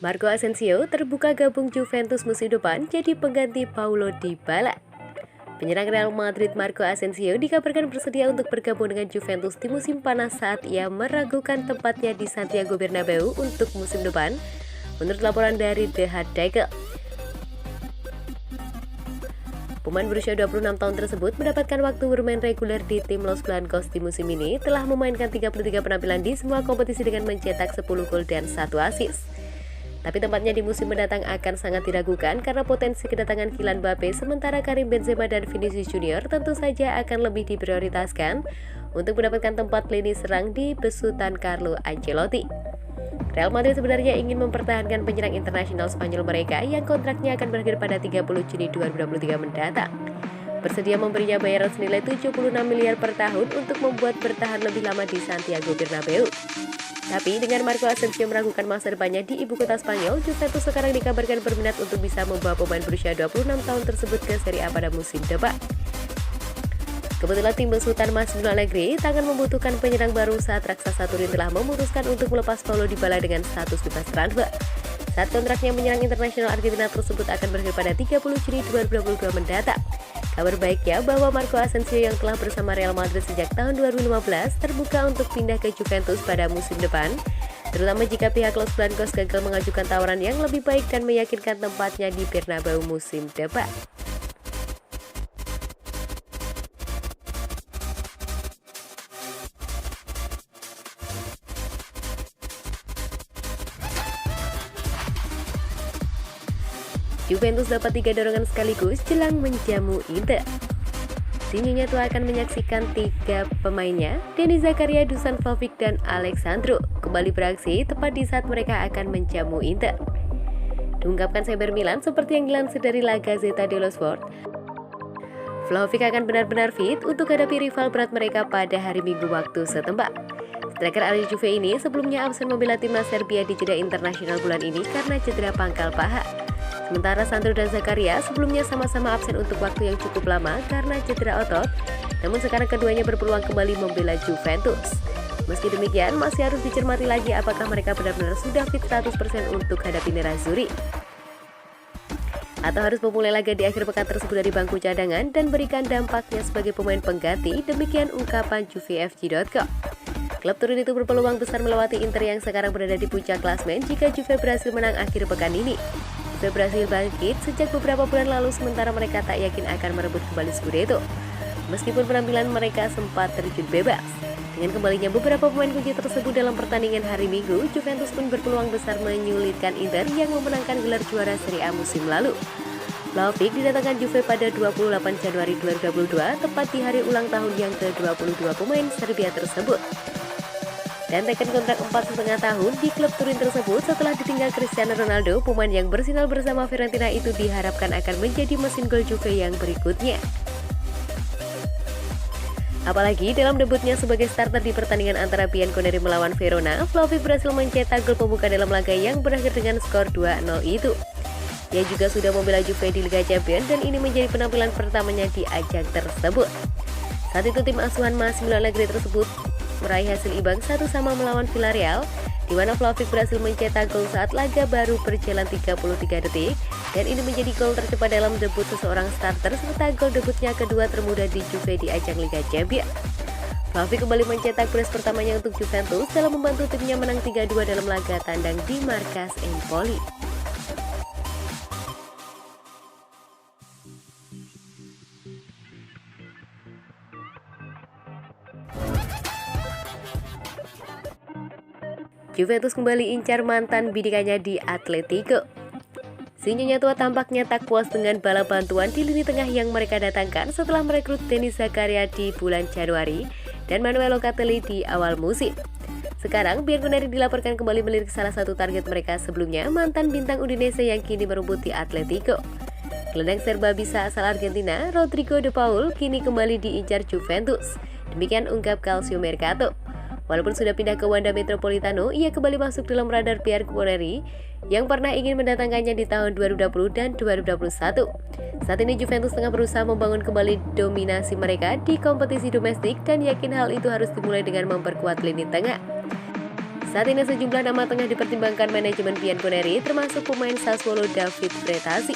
Marco Asensio terbuka gabung Juventus musim depan jadi pengganti Paulo Dybala. Penyerang Real Madrid Marco Asensio dikabarkan bersedia untuk bergabung dengan Juventus di musim panas saat ia meragukan tempatnya di Santiago Bernabeu untuk musim depan, menurut laporan dari The Hardegel. Pemain berusia 26 tahun tersebut mendapatkan waktu bermain reguler di tim Los Blancos di musim ini, telah memainkan 33 penampilan di semua kompetisi dengan mencetak 10 gol dan 1 assist. Tapi tempatnya di musim mendatang akan sangat diragukan karena potensi kedatangan Kylian Mbappe sementara Karim Benzema dan Vinicius Junior tentu saja akan lebih diprioritaskan untuk mendapatkan tempat lini serang di besutan Carlo Ancelotti. Real Madrid sebenarnya ingin mempertahankan penyerang internasional Spanyol mereka yang kontraknya akan berakhir pada 30 Juni 2023 mendatang. Bersedia memberinya bayaran senilai 76 miliar per tahun untuk membuat bertahan lebih lama di Santiago Bernabeu. Tapi dengan Marco Asensio meragukan masa depannya di ibu kota Spanyol, Juventus sekarang dikabarkan berminat untuk bisa membawa pemain berusia 26 tahun tersebut ke Serie A pada musim depan. Kebetulan tim besutan Massimiliano Allegri tangan membutuhkan penyerang baru saat raksasa Turin telah memutuskan untuk melepas Paulo Dybala dengan status bebas transfer. Saat kontraknya menyerang internasional Argentina tersebut akan berakhir pada 30 Juni 2022 mendatang. Kabar baiknya bahwa Marco Asensio yang telah bersama Real Madrid sejak tahun 2015 terbuka untuk pindah ke Juventus pada musim depan, terutama jika pihak Los Blancos gagal mengajukan tawaran yang lebih baik dan meyakinkan tempatnya di Bernabeu musim depan. Juventus dapat 3 dorongan sekaligus jelang menjamu Inter. Sinyonya tua akan menyaksikan 3 pemainnya, Denis Zakaria, Dusan Vlahovic, dan Alexandro kembali beraksi tepat di saat mereka akan menjamu Inter. Diungkapkan Cyber Milan seperti yang dilansir dari La Gazzetta dello Sport, Vlahovic akan benar-benar fit untuk hadapi rival berat mereka pada hari Minggu waktu setempat. Striker Ari Juve ini sebelumnya absen membela timnas Serbia di jeda internasional bulan ini karena cedera pangkal paha. Sementara Sandro dan Zakaria sebelumnya sama-sama absen untuk waktu yang cukup lama karena cedera otot, namun sekarang keduanya berpeluang kembali membela Juventus. Meski demikian, masih harus dicermati lagi apakah mereka benar-benar sudah fit 100% untuk hadapi Nerazzurri, atau harus memulai laga di akhir pekan tersebut dari bangku cadangan dan berikan dampaknya sebagai pemain pengganti, demikian ungkapan juvefc.com. Klub Turin itu berpeluang besar melewati Inter yang sekarang berada di puncak klasmen jika Juve berhasil menang akhir pekan ini. Juve berhasil bangkit sejak beberapa bulan lalu sementara mereka tak yakin akan merebut kembali Scudetto. Meskipun penampilan mereka sempat terjun bebas. Dengan kembalinya beberapa pemain kunci tersebut dalam pertandingan hari Minggu, Juventus pun berpeluang besar menyulitkan Inter yang memenangkan gelar juara Serie A musim lalu. Vlahovic didatangkan Juve pada 28 Januari 2022, tepat di hari ulang tahun yang ke-22 pemain Serbia tersebut. Dan tekan kontrak 4,5 tahun di klub Turin tersebut setelah ditinggal Cristiano Ronaldo, pemain yang bersinar bersama Fiorentina itu diharapkan akan menjadi mesin gol Juve yang berikutnya. Apalagi dalam debutnya sebagai starter di pertandingan antara Bianconeri melawan Verona, Vlahovic berhasil mencetak gol pembuka dalam laga yang berakhir dengan skor 2-0 itu. Ia juga sudah membela Juve di Liga Champions dan ini menjadi penampilan pertamanya di ajang tersebut. Saat itu tim asuhan Massimiliano Allegri tersebut meraih hasil imbang 1-1 melawan Villarreal, di mana Vlahovic berhasil mencetak gol saat laga baru berjalan 33 detik, dan ini menjadi gol tercepat dalam debut seseorang starter serta gol debutnya kedua termuda di Juve di ajang Liga Champions. Vlahovic kembali mencetak brace pertamanya untuk Juventus dalam membantu timnya menang 3-2 dalam laga tandang di markas Empoli. Juventus kembali incar mantan bidikannya di Atletico. Sinyonya tua tampaknya tak puas dengan bala bantuan di lini tengah yang mereka datangkan setelah merekrut Denis Zakaria di bulan Januari dan Manuel Locatelli di awal musim. Sekarang, Bianconeri dilaporkan kembali melirik salah satu target mereka sebelumnya, mantan bintang Udinese yang kini merumput di Atletico. Gelandang Serba bisa asal Argentina, Rodrigo de Paul, kini kembali diincar Juventus. Demikian ungkap Calcio Mercato. Walaupun sudah pindah ke Wanda Metropolitano, ia kembali masuk dalam radar Bianconeri yang pernah ingin mendatangkannya di tahun 2020 dan 2021. Saat ini Juventus tengah berusaha membangun kembali dominasi mereka di kompetisi domestik dan yakin hal itu harus dimulai dengan memperkuat lini tengah. Saat ini sejumlah nama tengah dipertimbangkan manajemen Bianconeri, termasuk pemain Sassuolo David Frettasi,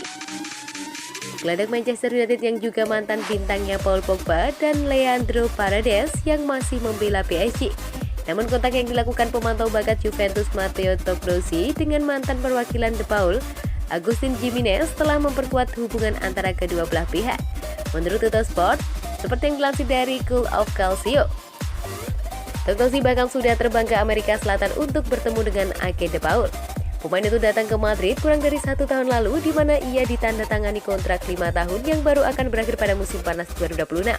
gelandang Manchester United yang juga mantan bintangnya Paul Pogba, dan Leandro Paredes yang masih membela PSG. Namun kontak yang dilakukan pemantau bakat Juventus Matteo Toccrosi dengan mantan perwakilan De Paul, Agustin Jimenez, telah memperkuat hubungan antara kedua belah pihak. Menurut Tuttosport, seperti yang dilansir dari Cool of Calcio, Toccrosi bahkan sudah terbang ke Amerika Selatan untuk bertemu dengan agen De Paul. Pemain itu datang ke Madrid kurang dari 1 tahun lalu, di mana ia ditandatangani kontrak 5 tahun yang baru akan berakhir pada musim panas 2026.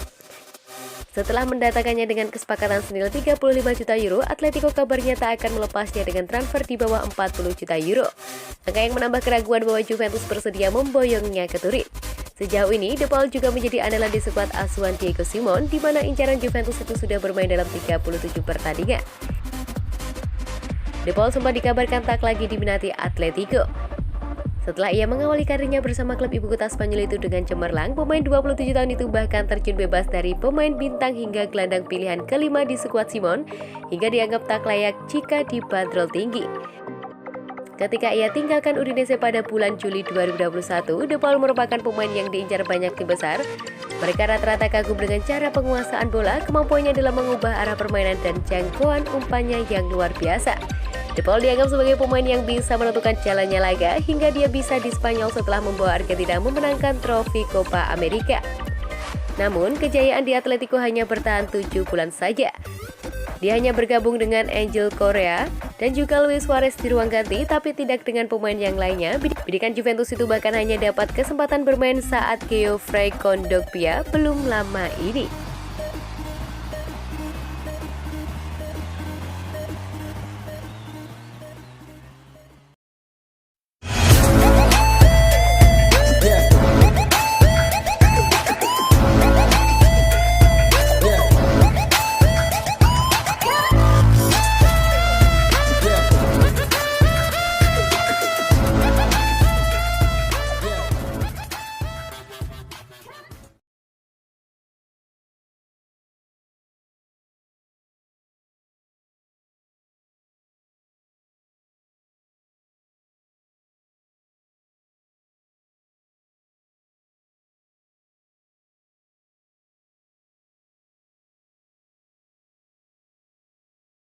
Setelah mendatangkannya dengan kesepakatan senilai 35 juta euro, Atletico kabarnya tak akan melepasnya dengan transfer di bawah 40 juta euro. Angka yang menambah keraguan bahwa Juventus bersedia memboyongnya ke Turin. Sejauh ini, De Paul juga menjadi andalan di skuad asuhan Diego Simon, di mana incaran Juventus itu sudah bermain dalam 37 pertandingan. De Paul sempat dikabarkan tak lagi diminati Atletico. Setelah ia mengawali karirnya bersama klub ibu kota Spanyol itu dengan cemerlang, pemain 27 tahun itu bahkan terjun bebas dari pemain bintang hingga gelandang pilihan kelima di skuad Simon, hingga dianggap tak layak jika dibanderol tinggi. Ketika ia tinggalkan Udinese pada bulan Juli 2021, De Paul merupakan pemain yang diincar banyak tim besar. Mereka rata-rata kagum dengan cara penguasaan bola, kemampuannya dalam mengubah arah permainan, dan jangkauan umpannya yang luar biasa. De Paul dianggap sebagai pemain yang bisa menentukan jalannya laga hingga dia bisa di Spanyol setelah membawa Argentina memenangkan trofi Copa America. Namun, kejayaan di Atletico hanya bertahan 7 bulan saja. Dia hanya bergabung dengan Angel Correa dan juga Luis Suarez di ruang ganti, tapi tidak dengan pemain yang lainnya. Bidikan Juventus itu bahkan hanya dapat kesempatan bermain saat Geoffrey Kondogbia belum lama ini.